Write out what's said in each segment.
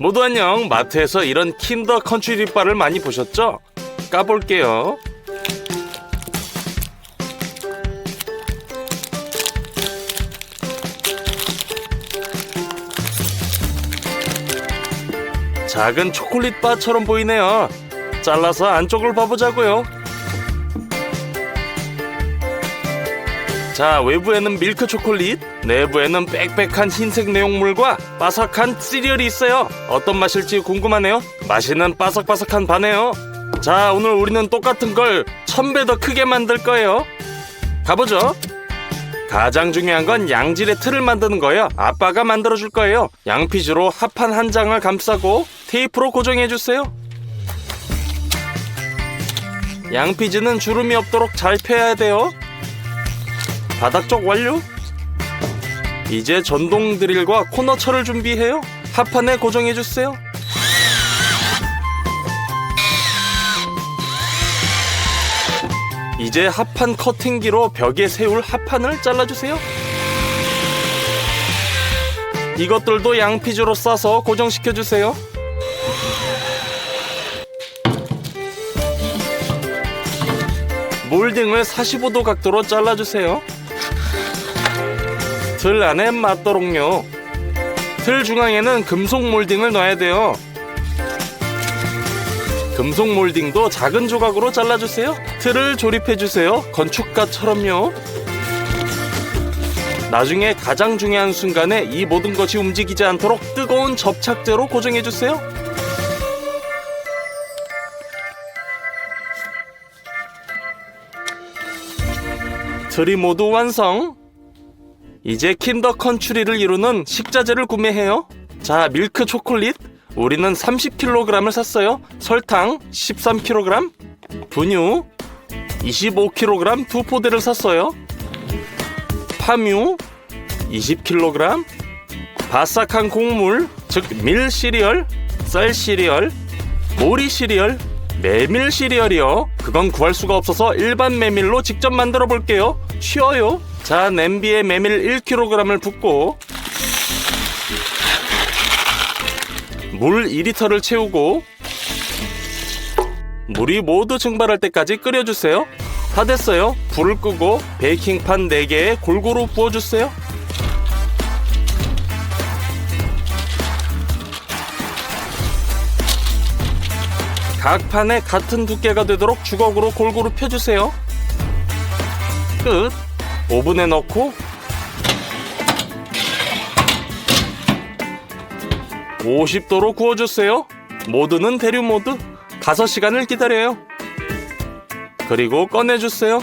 모두 안녕. 마트에서 이런 킨더 컨츄리 바를 많이 보셨죠? 까볼게요. 작은 초콜릿 바처럼 보이네요. 잘라서 안쪽을 봐보자고요. 자, 외부에는 밀크 초콜릿, 내부에는 빽빽한 흰색 내용물과 바삭한 시리얼이 있어요. 어떤 맛일지 궁금하네요. 맛있는 바삭바삭한 바네요. 자, 오늘 우리는 똑같은 걸 1000배 더 크게 만들 거예요. 가보죠. 가장 중요한 건 양질의 틀을 만드는 거예요. 아빠가 만들어줄 거예요. 양피즈로 합판 한 장을 감싸고 테이프로 고정해주세요. 양피즈는 주름이 없도록 잘 펴야 돼요. 바닥 쪽 완료. 이제 전동 드릴과 코너철을 준비해요. 합판에 고정해주세요. 이제 합판 커팅기로 벽에 세울 합판을 잘라주세요. 이것들도 양피즈로 싸서 고정시켜주세요. 몰딩을 45도 각도로 잘라주세요. 틀 안에 맞도록요. 틀 중앙에는 금속 몰딩을 놔야 돼요. 금속 몰딩도 작은 조각으로 잘라주세요. 틀을 조립해주세요. 건축가처럼요. 나중에 가장 중요한 순간에 이 모든 것이 움직이지 않도록 뜨거운 접착제로 고정해주세요. 틀이 모두 완성. 이제 킨더 컨츄리를 이루는 식자재를 구매해요. 자, 밀크 초콜릿 우리는 30kg을 샀어요. 설탕 13kg, 분유 25kg 두 포대를 샀어요. 파뮤 20kg, 바삭한 곡물 즉 밀 시리얼, 쌀 시리얼, 모리 시리얼, 메밀 시리얼이요. 그건 구할 수가 없어서 일반 메밀로 직접 만들어 볼게요. 쉬워요. 자, 냄비에 메밀 1kg을 붓고 물 2리터를 채우고 물이 모두 증발할 때까지 끓여주세요. 다 됐어요. 불을 끄고 베이킹판 4개에 골고루 부어주세요. 각 판에 같은 두께가 되도록 주걱으로 골고루 펴주세요. 끝. 오븐에 넣고 50도로 구워주세요. 모드는 대류 모드. 5시간을 기다려요. 그리고 꺼내주세요.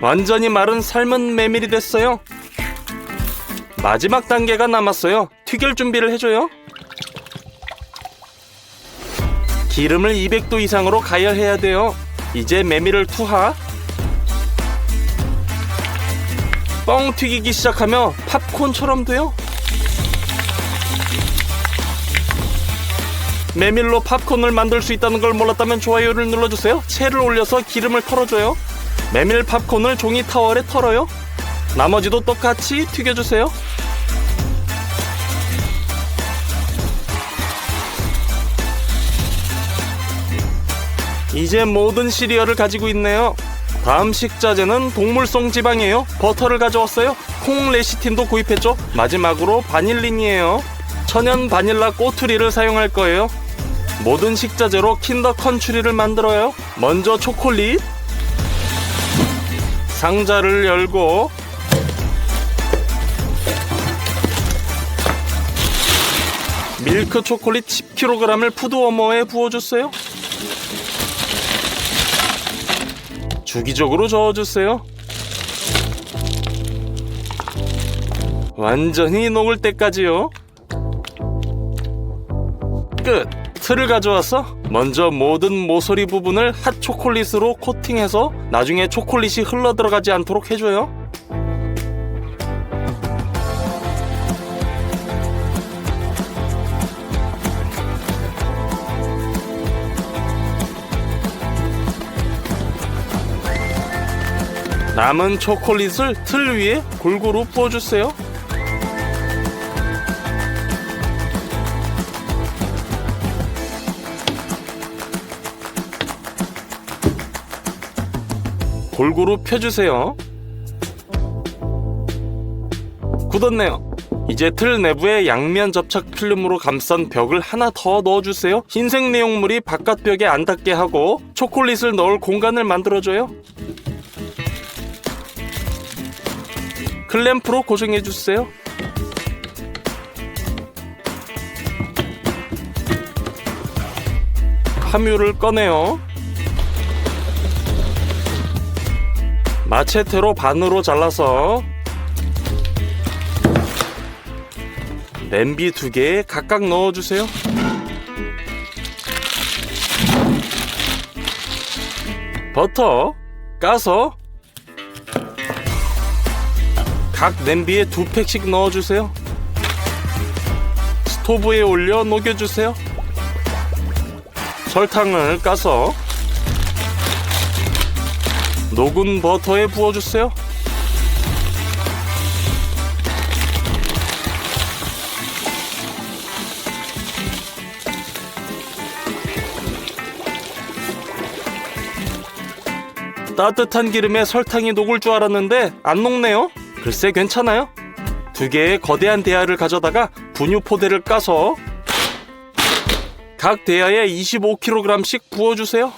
완전히 마른 삶은 메밀이 됐어요. 마지막 단계가 남았어요. 튀길 준비를 해줘요. 기름을 200도 이상으로 가열해야 돼요. 이제 메밀을 투하. 뻥 튀기기 시작하며 팝콘처럼 돼요. 메밀로 팝콘을 만들 수 있다는 걸 몰랐다면 좋아요를 눌러주세요. 채를 올려서 기름을 털어줘요. 메밀 팝콘을 종이 타월에 털어요. 나머지도 똑같이 튀겨주세요. 이제 모든 시리얼을 가지고 있네요. 다음 식자재는 동물성 지방이에요. 버터를 가져왔어요. 콩 레시틴도 구입했죠. 마지막으로 바닐린이에요. 천연 바닐라 꼬투리를 사용할 거예요. 모든 식자재로 킨더 컨츄리를 만들어요. 먼저 초콜릿. 상자를 열고 밀크 초콜릿 10kg을 푸드워머에 부어주세요. 주기적으로 저어주세요. 완전히 녹을 때까지요. 끝! 틀을 가져와서 먼저 모든 모서리 부분을 핫 초콜릿으로 코팅해서 나중에 초콜릿이 흘러 들어가지 않도록 해줘요. 남은 초콜릿을 틀 위에 골고루 부어주세요. 골고루 펴주세요. 굳었네요. 이제 틀 내부에 양면 접착 필름으로 감싼 벽을 하나 더 넣어주세요. 흰색 내용물이 바깥 벽에 안 닿게 하고 초콜릿을 넣을 공간을 만들어줘요. 클램프로 고정해주세요. 함유를 꺼내요. 마체테로 반으로 잘라서 냄비 2개에 각각 넣어주세요. 버터 까서 각 냄비에 2팩씩 넣어주세요. 스토브에 올려 녹여주세요. 설탕을 까서 녹은 버터에 부어주세요. 따뜻한 기름에 설탕이 녹을 줄 알았는데 안 녹네요. 글쎄 괜찮아요. 2개의 거대한 대야를 가져다가 분유 포대를 까서 각 대야에 25kg씩 부어주세요.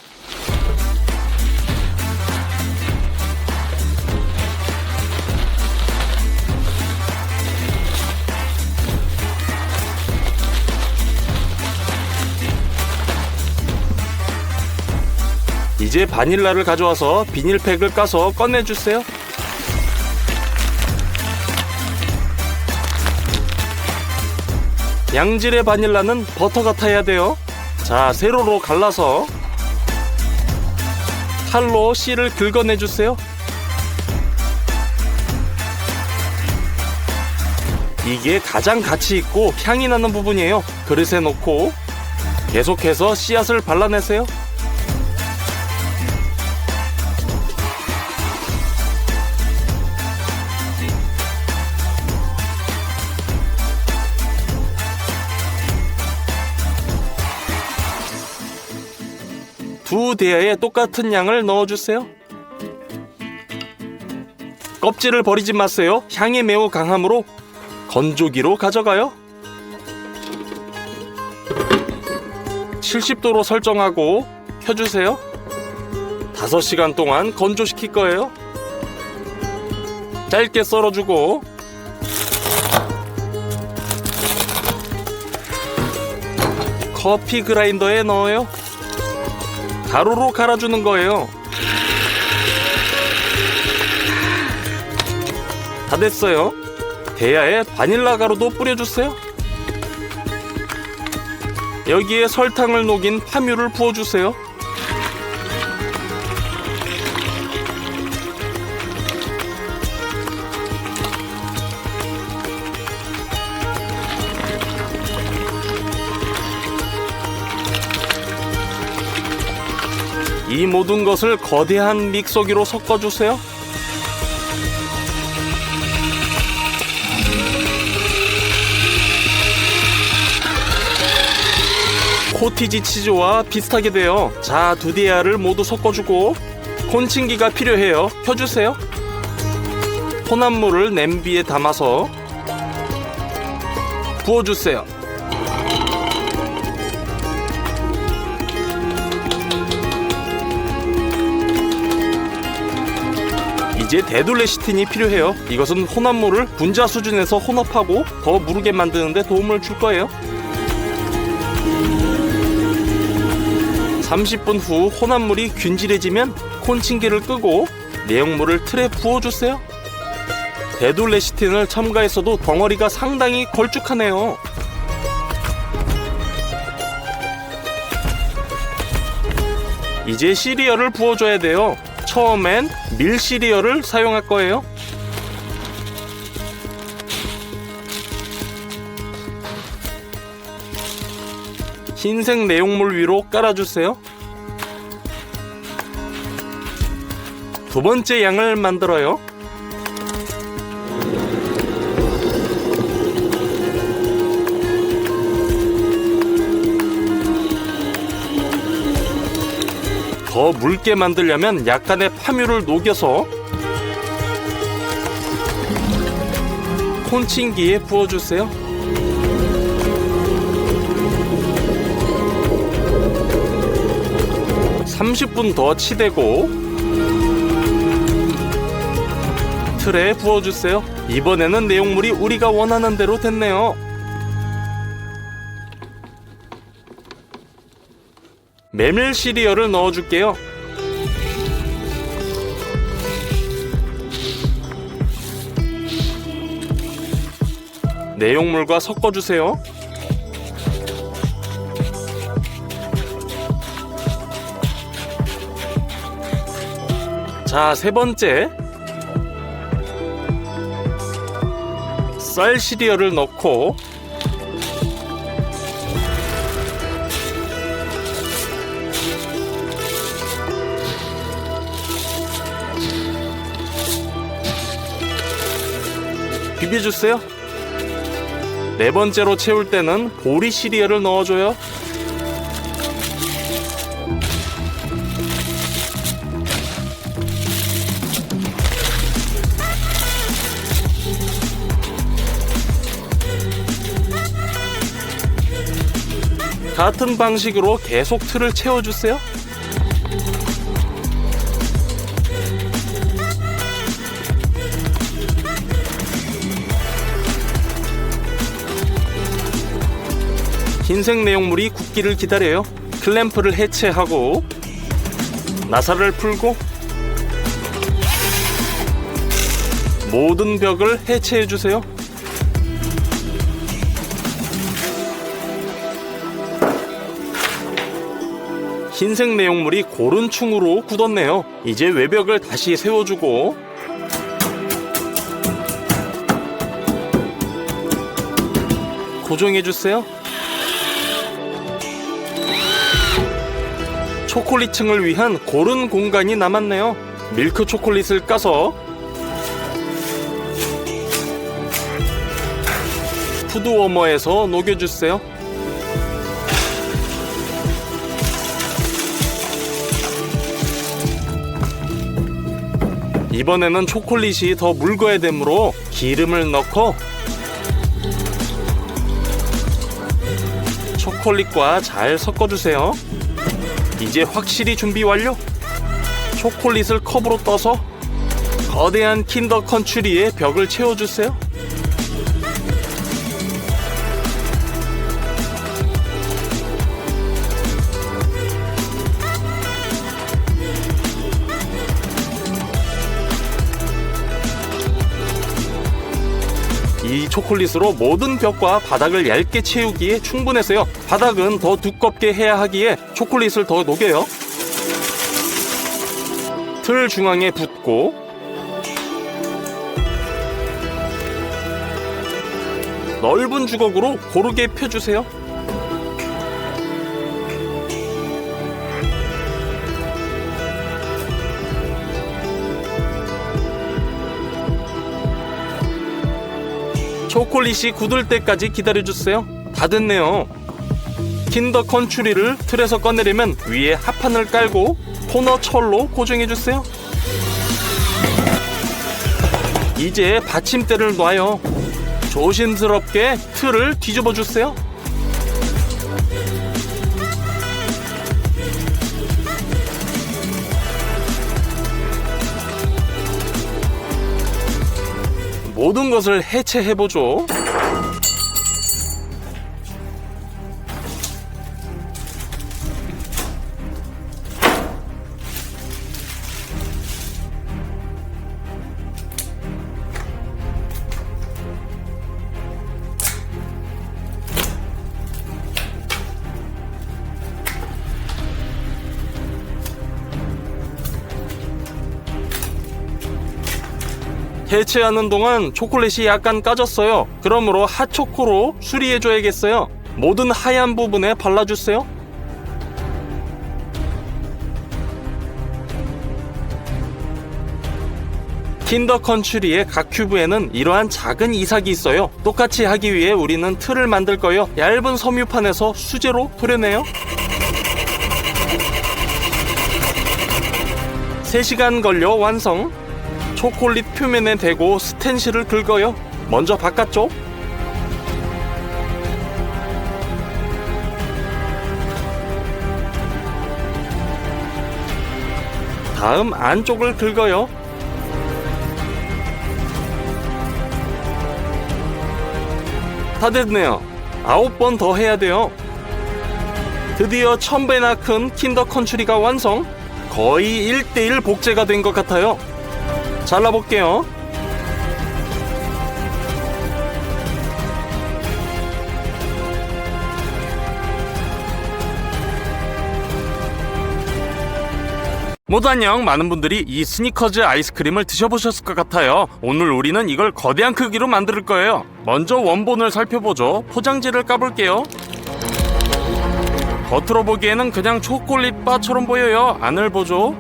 이제 바닐라를 가져와서 비닐팩을 까서 꺼내주세요. 양질의 바닐라는 버터 같아야 돼요. 자, 세로로 갈라서 칼로 씨를 긁어내주세요. 이게 가장 가치 있고 향이 나는 부분이에요. 그릇에 놓고 계속해서 씨앗을 발라내세요. 두 대야에 똑같은 양을 넣어주세요. 껍질을 버리지 마세요. 향이 매우 강하므로 건조기로 가져가요. 70도로 설정하고 켜주세요. 5시간 동안 건조시킬 거예요. 짧게 썰어주고 커피 그라인더에 넣어요. 가루로 갈아주는 거예요. 다 됐어요. 대야에 바닐라 가루도 뿌려주세요. 여기에 설탕을 녹인 함유를 부어주세요. 이 모든 것을 거대한 믹서기로 섞어주세요. 코티지 치즈와 비슷하게 돼요. 자, 두 대야를 모두 섞어주고 콘칭기가 필요해요. 켜주세요. 혼합물을 냄비에 담아서 부어주세요. 이제 데둘레시틴이 필요해요. 이것은 혼합물을 분자 수준에서 혼합하고 더 무르게 만드는 데 도움을 줄 거예요. 30분 후 혼합물이 균질해지면 콘칭기를 끄고 내용물을 틀에 부어주세요. 데둘레시틴을 첨가했어도 덩어리가 상당히 걸쭉하네요. 이제 시리얼을 부어줘야 돼요. 처음엔 밀 시리얼을 사용할 거예요. 흰색 내용물 위로 깔아주세요. 두 번째 양을 만들어요. 더 묽게 만들려면 약간의 파뮤를 녹여서 콘칭기에 부어주세요. (30분) 더 치대고 틀에 부어주세요. 이번에는 내용물이 우리가 원하는 대로 됐네요. 메밀 시리얼을 넣어줄게요. 내용물과 섞어주세요. 자, 세 번째, 쌀 시리얼을 넣고 비벼주세요. 네 번째로 채울 때는 보리 시리얼을 넣어줘요. 같은 방식으로 계속 틀을 채워주세요. 흰색 내용물이 굳기를 기다려요. 클램프를 해체하고 나사를 풀고 모든 벽을 해체해주세요. 흰색 내용물이 고른충으로 굳었네요. 이제 외벽을 다시 세워주고 고정해주세요. 초콜릿층을 위한 고른 공간이 남았네요. 밀크 초콜릿을 까서 푸드워머에서 녹여주세요. 이번에는 초콜릿이 더 묽어야 되므로 기름을 넣고 초콜릿과 잘 섞어주세요. 이제 확실히 준비 완료. 초콜릿을 컵으로 떠서 거대한 킨더 컨츄리의 벽을 채워주세요. 이 초콜릿으로 모든 벽과 바닥을 얇게 채우기에 충분해서요. 바닥은 더 두껍게 해야 하기에 초콜릿을 더 녹여요. 틀 중앙에 붓고 넓은 주걱으로 고르게 펴주세요. 초콜릿이 굳을 때까지 기다려주세요. 다 됐네요. 킨더 컨츄리를 틀에서 꺼내려면 위에 합판을 깔고 코너 철로 고정해주세요. 이제 받침대를 놔요. 조심스럽게 틀을 뒤집어주세요. 모든 것을 해체해보죠. 해체하는 동안 초콜릿이 약간 까졌어요. 그러므로 핫초코로 수리해줘야겠어요. 모든 하얀 부분에 발라주세요. 킨더 컨츄리의 각 큐브에는 이러한 작은 이삭이 있어요. 똑같이 하기 위해 우리는 틀을 만들 거예요. 얇은 섬유판에서 수제로 도려내요. 3시간 걸려 완성. 초콜릿 표면에 대고 스텐실을 긁어요. 먼저 바깥쪽, 다음 안쪽을 긁어요. 다 됐네요. 9번 더 해야 돼요. 드디어 1000배나 큰 킨더 컨츄리가 완성. 거의 1:1 복제가 된 것 같아요. 잘라볼게요. 모두 안녕. 많은 분들이 이 스니커즈 아이스크림을 드셔보셨을 것 같아요. 오늘 우리는 이걸 거대한 크기로 만들 거예요. 먼저 원본을 살펴보죠. 포장지를 까볼게요. 겉으로 보기에는 그냥 초콜릿 바처럼 보여요. 안을 보죠.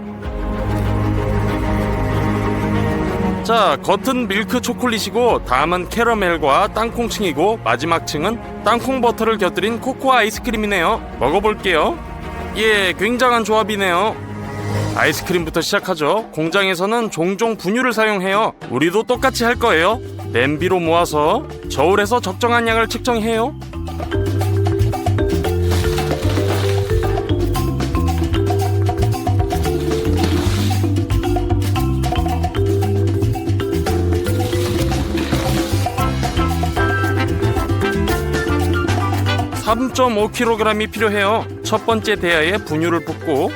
자, 겉은 밀크 초콜릿이고 다음은 캐러멜과 땅콩층이고 마지막 층은 땅콩 버터를 곁들인 코코아 아이스크림이네요. 먹어볼게요. 예, 굉장한 조합이네요. 아이스크림부터 시작하죠. 공장에서는 종종 분유를 사용해요. 우리도 똑같이 할 거예요. 냄비로 모아서 저울에서 적정한 양을 측정해요. (3.5kg이) 필요해요. 첫 번째 대야에 분유를 붓고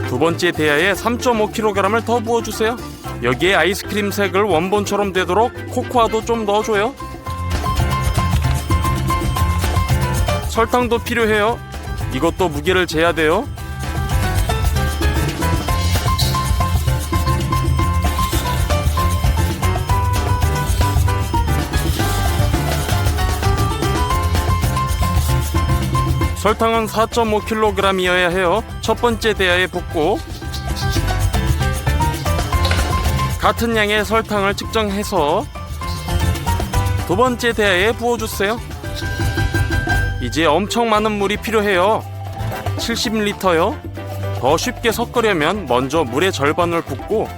두 번째 대야에 3.5kg을 더 부어주세요. 여기에 아이스크림 색을 원본처럼 되도록 코코아도 좀 넣어줘요. 설탕도 필요해요. 이것도 무게를 재야 돼요. 설탕은 4.5kg이어야 해요. 첫 번째 대야에 붓고 같은 양의 설탕을 측정해서 두 번째 대야에 부어주세요. 이제 엄청 많은 물이 필요해요. 70ml요. 더 쉽게 섞으려면 먼저 물의 절반을 붓고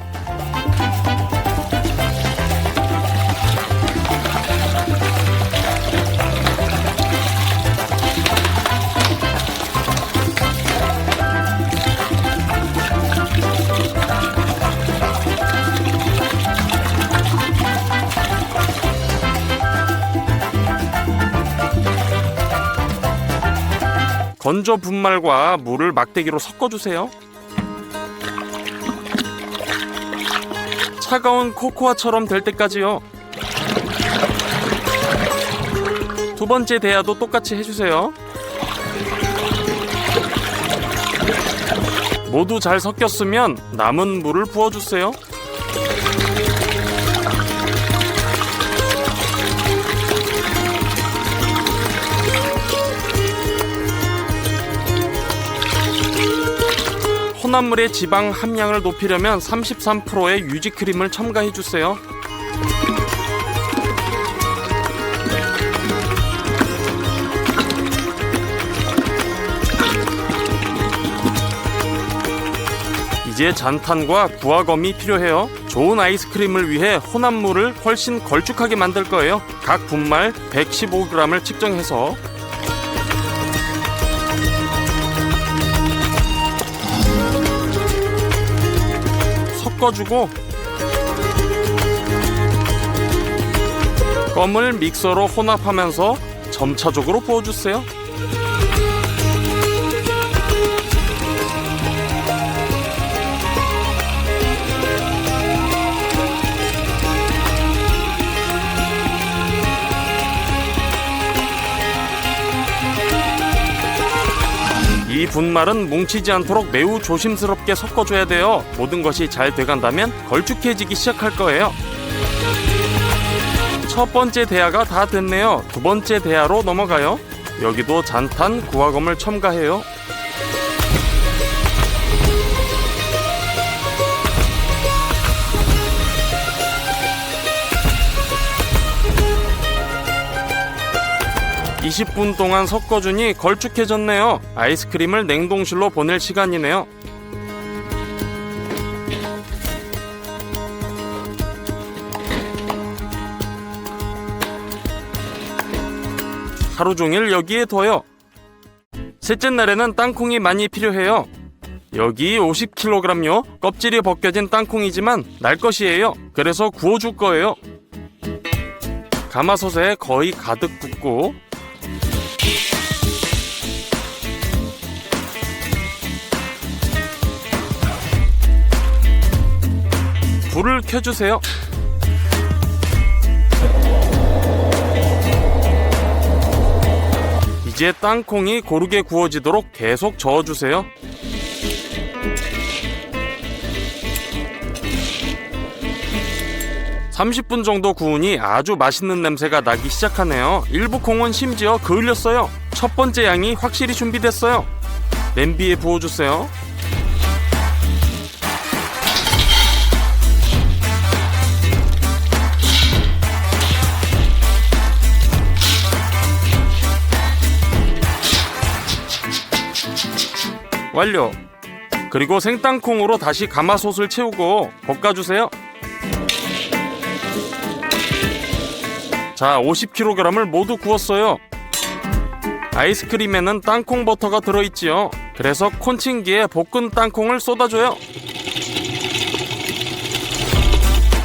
건조 분말과 물을 막대기로 섞어주세요. 차가운 코코아처럼 될 때까지요. 두 번째 대야도 똑같이 해주세요. 모두 잘 섞였으면 남은 물을 부어주세요. 혼합물의 지방 함량을 높이려면 33%의 유지크림을 첨가해주세요. 이제 잔탄과 구화검이 필요해요. 좋은 아이스크림을 위해 혼합물을 훨씬 걸쭉하게 만들 거예요. 각 분말 115g을 측정해서 섞어주고 껌을 믹서로 혼합하면서 점차적으로 부어주세요. 이 분말은 뭉치지 않도록 매우 조심스럽게 섞어줘야 돼요. 모든 것이 잘 돼간다면 걸쭉해지기 시작할 거예요. 첫 번째 대야가 다 됐네요. 두 번째 대야로 넘어가요. 여기도 잔탄, 구화검을 첨가해요. (20분) 동안 섞어주니 걸쭉해졌네요. 아이스크림을 냉동실로 보낼 시간이네요. 하루 종일 여기에 둬요. 셋째 날에는 땅콩이 많이 필요해요. 여기 50kg요. 껍질이 벗겨진 땅콩이지만 날 것이에요. 그래서 구워줄 거예요. 가마솥에 거의 가득 붓고 불을 켜주세요. 이제 땅콩이 고르게 구워지도록 계속 저어주세요. (30분) 정도 구우니 아주 맛있는 냄새가 나기 시작하네요. 일부 콩은 심지어 그을렸어요. 첫 번째 양이 확실히 준비됐어요. 냄비에 부어주세요. 완료. 그리고 생땅콩으로 다시 가마솥을 채우고 볶아주세요. 자, 50kg을 모두 구웠어요. 아이스크림에는 땅콩 버터가 들어있지요. 그래서 콘칭기에 볶은 땅콩을 쏟아줘요.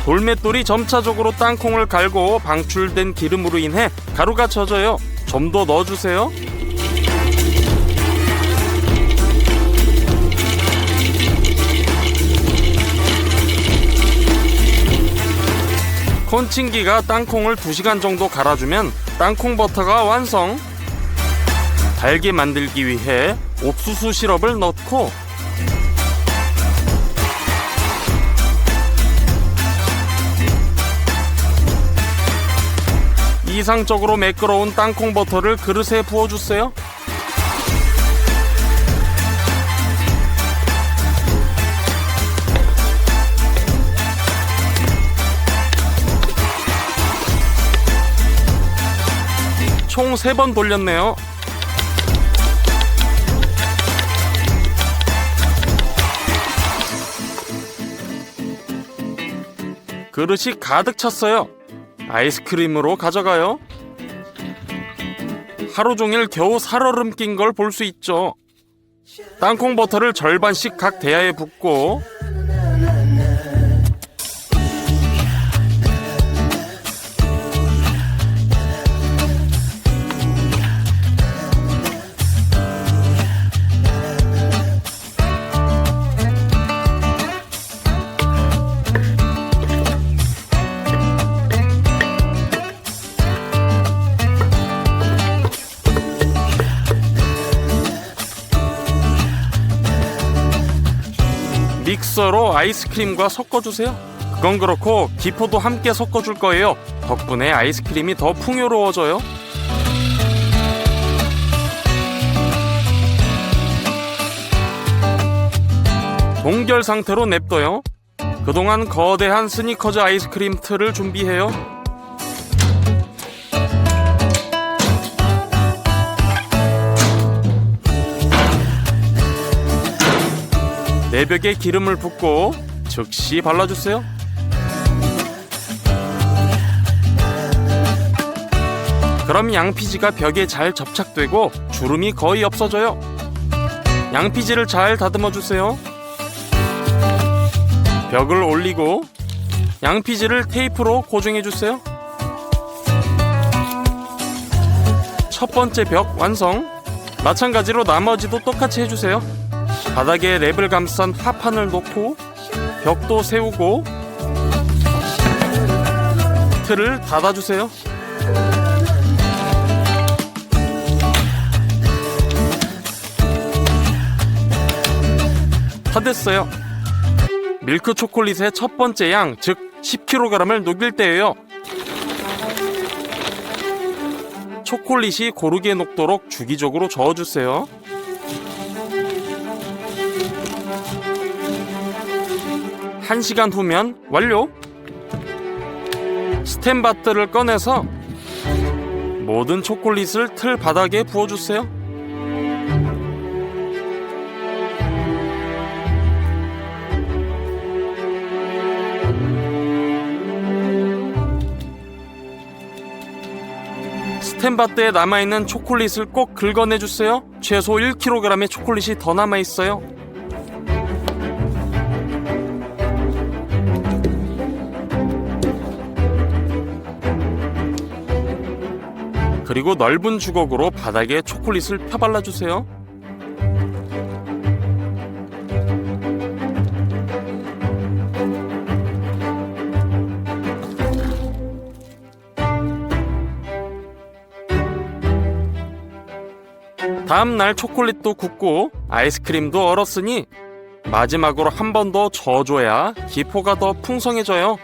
돌맷돌이 점차적으로 땅콩을 갈고 방출된 기름으로 인해 가루가 젖어요. 좀 더 넣어주세요. 콘칭기가 땅콩을 2시간 정도 갈아주면 땅콩 버터가 완성. 달게 만들기 위해 옥수수 시럽을 넣고 이상적으로 매끄러운 땅콩 버터를 그릇에 부어주세요. 총 3번 돌렸네요. 그릇이 가득 찼어요. 아이스크림으로 가져가요. 하루 종일 겨우 살얼음 낀 걸 볼 수 있죠. 땅콩 버터를 절반씩 각 대야에 붓고 믹서로 아이스크림과 섞어주세요. 그건 그렇고 기포도 함께 섞어줄 거예요. 덕분에 아이스크림이 더 풍요로워져요. 동결 상태로 냅둬요. 그동안 거대한 스니커즈 아이스크림 틀을 준비해요. 내벽에 기름을 붓고 즉시 발라주세요. 그럼 양피지가 벽에 잘 접착되고 주름이 거의 없어져요. 양피지를 잘 다듬어주세요. 벽을 올리고 양피지를 테이프로 고정해주세요. 첫 번째 벽 완성. 마찬가지로 나머지도 똑같이 해주세요. 바닥에 랩을 감싼 화판을 놓고 벽도 세우고 틀을 닫아주세요. 다 됐어요. 밀크 초콜릿의 첫 번째 양, 즉 10kg을 녹일 때예요. 초콜릿이 고르게 녹도록 주기적으로 저어주세요. 한 시간 후면 완료! 스텐바트를 꺼내서 모든 초콜릿을 틀 바닥에 부어주세요. 스탠바트에 남아있는 초콜릿을 꼭 긁어내주세요. 최소 1kg의 초콜릿이 더 남아있어요. 그리고 넓은 주걱으로 바닥에 초콜릿을 펴발라주세요. 다음날 초콜릿도 굽고 아이스크림도 얼었으니 마지막으로 한 번 더 저어줘야 기포가 더 풍성해져요.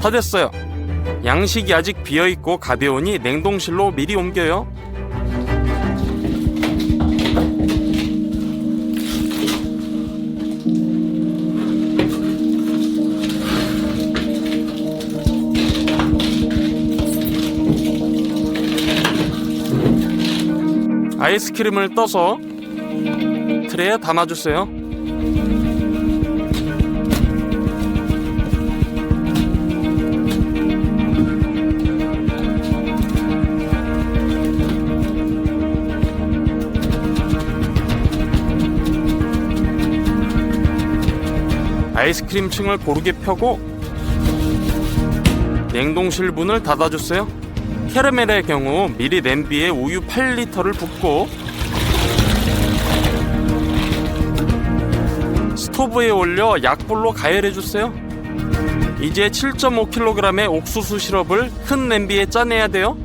다 됐어요. 양식이 아직 비어있고 가벼우니 냉동실로 미리 옮겨요. 아이스크림을 떠서 트레에 담아주세요. 아이스크림 층을 고르게 펴고 냉동실 문을 닫아주세요. 캐러멜의 경우 미리 냄비에 우유 8리터를 붓고 스토브에 올려 약불로 가열해주세요. 이제 7.5kg의 옥수수 시럽을 큰 냄비에 짜내야 돼요.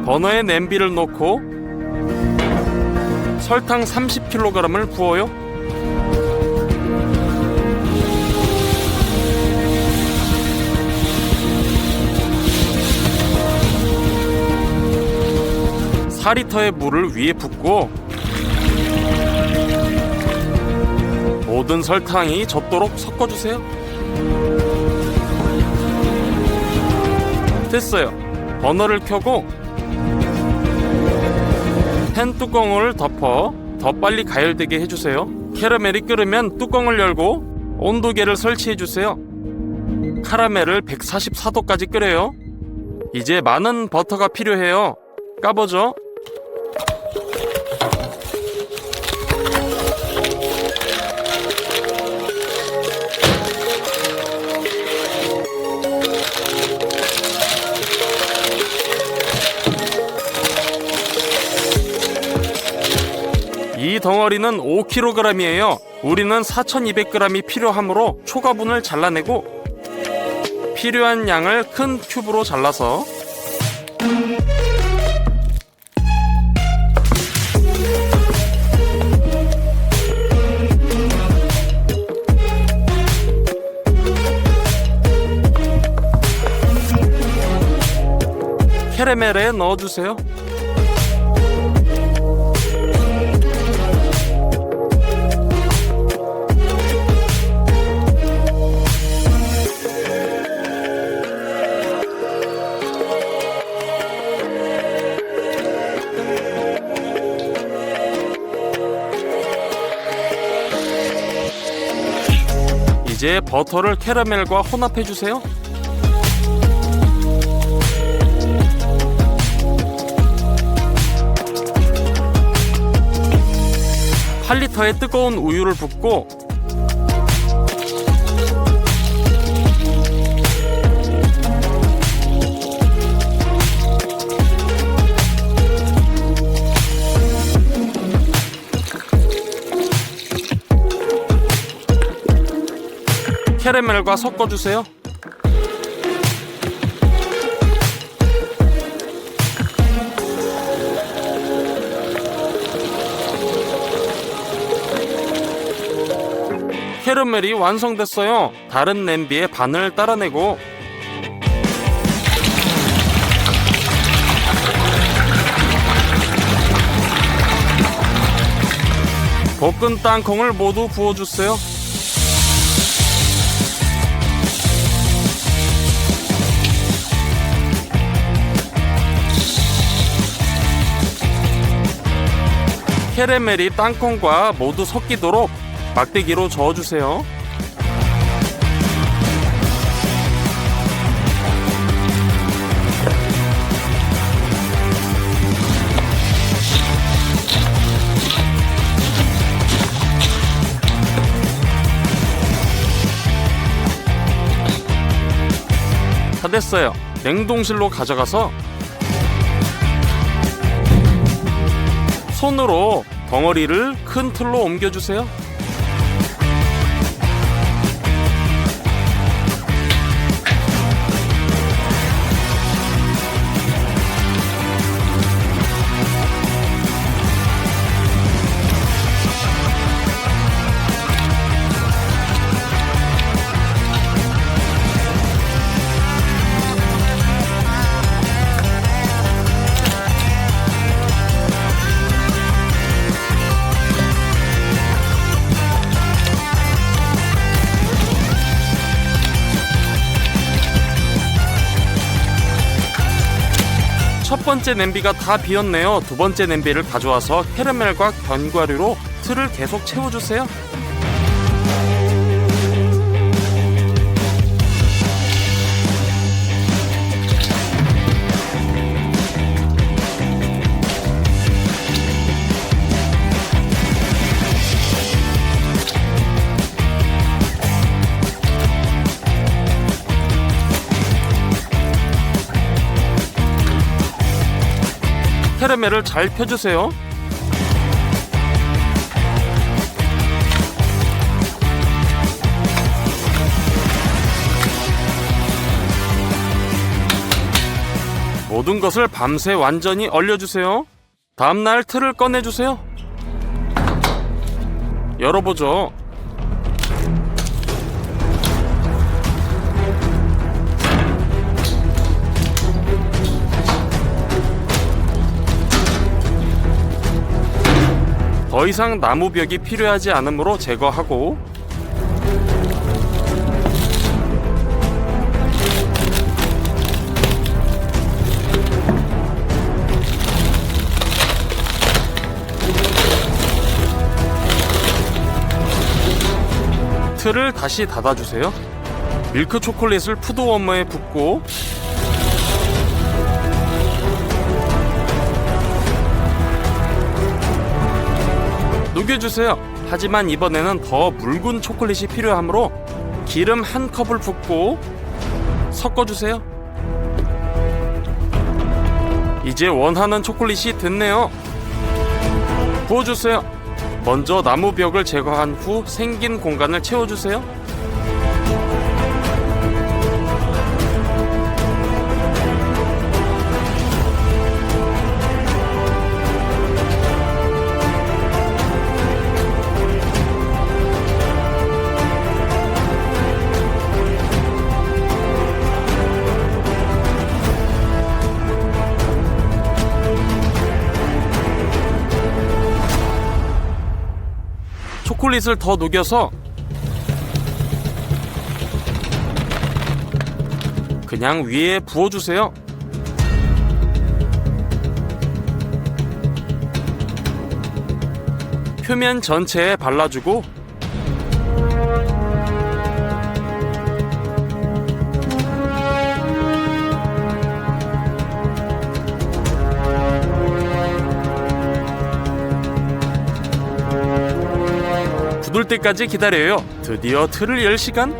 버너에 냄비를 놓고 설탕 30kg을 부어요. (4리터의) 물을 위에 붓고 모든 설탕이 젖도록 섞어주세요. 됐어요. 버너를 켜고 팬 뚜껑을 덮어 더 빨리 가열되게 해주세요. 캐러멜이 끓으면 뚜껑을 열고 온도계를 설치해주세요. 카라멜을 144도까지 끓여요. 이제 많은 버터가 필요해요. 까보죠. 이 덩어리는 5kg이에요. 우리는 4200g이 필요하므로 초가분을 잘라내고 필요한 양을 큰 큐브로 잘라서 캐러멜에 넣어주세요. 이제 버터를 캐러멜과 혼합해주세요. (8리터의) 뜨거운 우유를 붓고 캐러멜과 섞어주세요. 캐러멜이 완성됐어요. 다른 냄비에 반을 따라내고 볶은 땅콩을 모두 부어주세요. 캐러멜이 땅콩과 모두 섞이도록 막대기로 저어주세요. 다 됐어요. 냉동실로 가져가서 손으로 덩어리를 큰 틀로 옮겨주세요. 첫 번째 냄비가 다 비었네요. 두 번째 냄비를 가져와서 캐러멜과 견과류로 틀을 계속 채워주세요. 캐러멜을 잘 펴주세요. 모든 것을 밤새 완전히 얼려주세요. 다음날 틀을 꺼내주세요. 열어보죠. 더 이상 나무벽이 필요하지 않으므로 제거하고 틀을 다시 닫아주세요. 밀크 초콜릿을 푸드 워머에 붓고 녹여주세요. 하지만 이번에는 더 묽은 초콜릿이 필요하므로 기름 한 컵을 붓고 섞어주세요. 이제 원하는 초콜릿이 됐네요. 부어주세요. 먼저 나무벽을 제거한 후 생긴 공간을 채워주세요. 초콜릿을 더 녹여서 그냥 위에 부어주세요. 표면 전체에 발라주고 굳을 때까지 기다려요. 드디어 틀을 열 시간?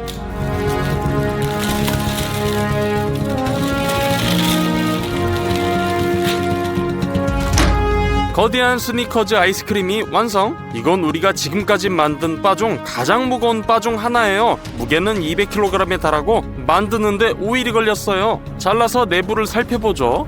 거대한 스니커즈 아이스크림이 완성! 이건 우리가 지금까지 만든 바 중 가장 무거운 바 중 하나예요. 무게는 200kg에 달하고 만드는데 5일이 걸렸어요. 잘라서 내부를 살펴보죠.